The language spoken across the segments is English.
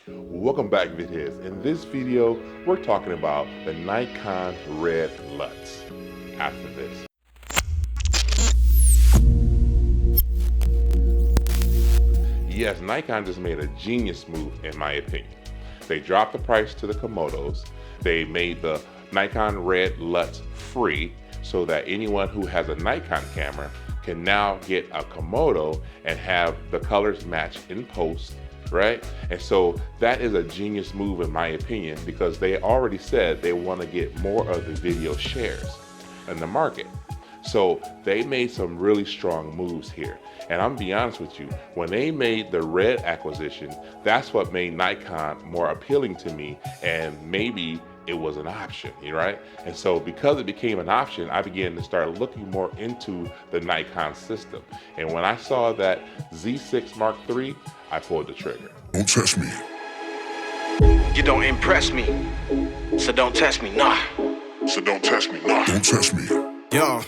Welcome back, VidHeads. In this video, we're talking about the Nikon RED Luts. After this. Yes, Nikon just made a genius move in my opinion. They dropped the price to the Komodos. They made the Nikon RED Luts free so that anyone who has a Nikon camera can now get a Komodo and have the colors match in post, right? And so that is a genius move in my opinion, because they already said they want to get more of the video shares in the market. So they made some really strong moves here. And I'm gonna be honest with you, when they made the RED acquisition, that's what made Nikon more appealing to me, and maybe it was an option, right? And so because it became an option, I began to start looking more into the Nikon system. And when I saw that Z6 Mark III, I pulled the trigger. Don't test me. You don't impress me, so don't test me, nah. So don't test me. Nah. Don't test me. Yo,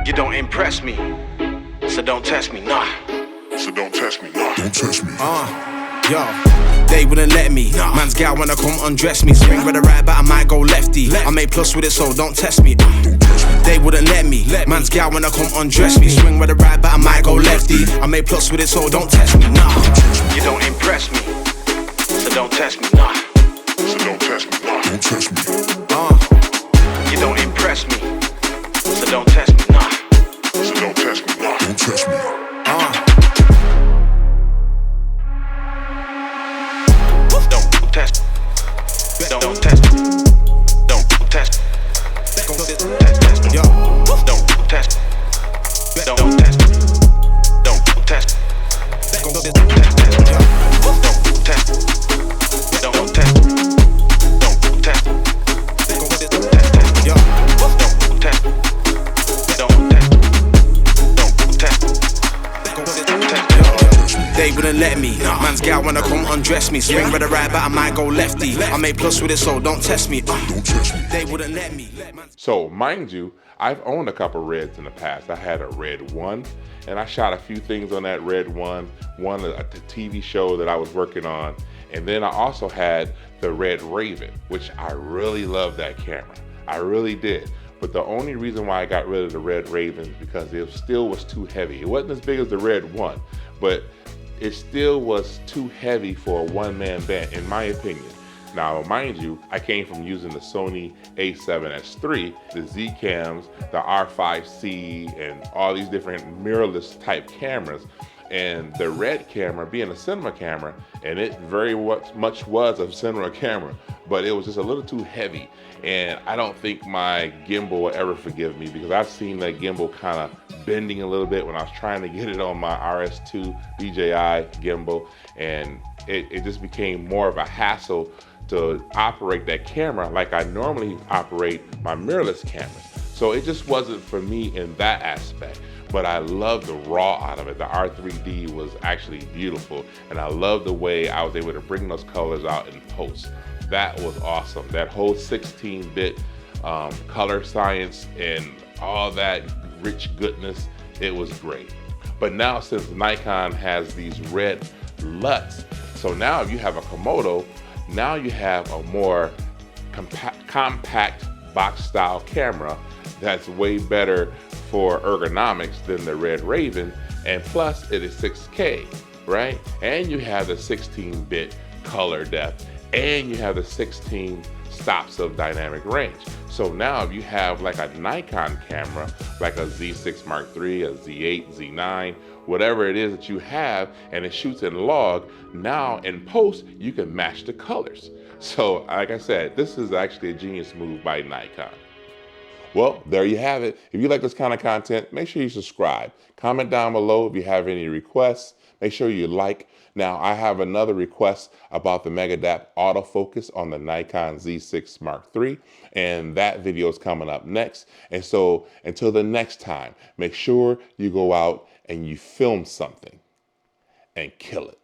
you don't impress me, so don't test me, nah. So don't test me. Nah. Don't test me. Yo, they wouldn't let me. Man's gal wanna come undress me. Swing with a right, but I might go lefty. I made plus with it, so don't test me. They wouldn't let me. Man's gal wanna come undress me. Swing with a right, but I might go lefty. I made plus with it, so don't test me, nah. You don't impress me, so don't test me, nah. So don't test me. Nah. Don't test me. You don't impress me, so don't test me, nah. So don't test me. Nah. Don't test me. Don't test. Don't test. Don't test. Yo. Don't test. Don't test. Don't test. Don't test. Don't test. Don't test. Don't test. Yo. Don't test. Don't test. Don't test. They wouldn't let me. Man's gal wanna come undress me. Swing with a right, but I might go lefty. I made plus with it, so don't test me. Don't test me. They wouldn't let me. So mind you, I've owned a couple Reds in the past. I had a Red 1, and I shot a few things on that Red 1, a TV show that I was working on, and then I also had the Red Raven, which I really love that camera. I really did. But the only reason why I got rid of the Red Raven is because it still was too heavy. It wasn't as big as the Red 1, but it still was too heavy for a one-man band, in my opinion. Now, mind you, I came from using the Sony a7S III, the Z-Cams, the R5C, and all these different mirrorless type cameras. And the RED camera being a cinema camera, and it very much was a cinema camera, but it was just a little too heavy. And I don't think my gimbal will ever forgive me, because I've seen that gimbal kind of bending a little bit when I was trying to get it on my RS2 DJI gimbal, and it just became more of a hassle to operate that camera like I normally operate my mirrorless cameras. So it just wasn't for me in that aspect. But I love the raw out of it. The R3D was actually beautiful, and I love the way I was able to bring those colors out in post. That was awesome. That whole 16-bit color science and all that rich goodness, it was great. But now, since Nikon has these RED Luts, so now if you have a Komodo, now you have a more compact box style camera that's way better for ergonomics than the Red Raven, and plus it is 6K, right? And you have the 16-bit color depth, and you have the 16 stops of dynamic range. So now if you have like a Nikon camera, like a Z6 Mark III, a Z8, Z9, whatever it is that you have, and it shoots in log, now in post, you can match the colors. So like I said, this is actually a genius move by Nikon. Well, there you have it. If you like this kind of content, make sure you subscribe. Comment down below if you have any requests. Make sure you like. Now, I have another request about the Megadap autofocus on the Nikon Z6 Mark III, and that video is coming up next. And so until the next time, make sure you go out and you film something and kill it.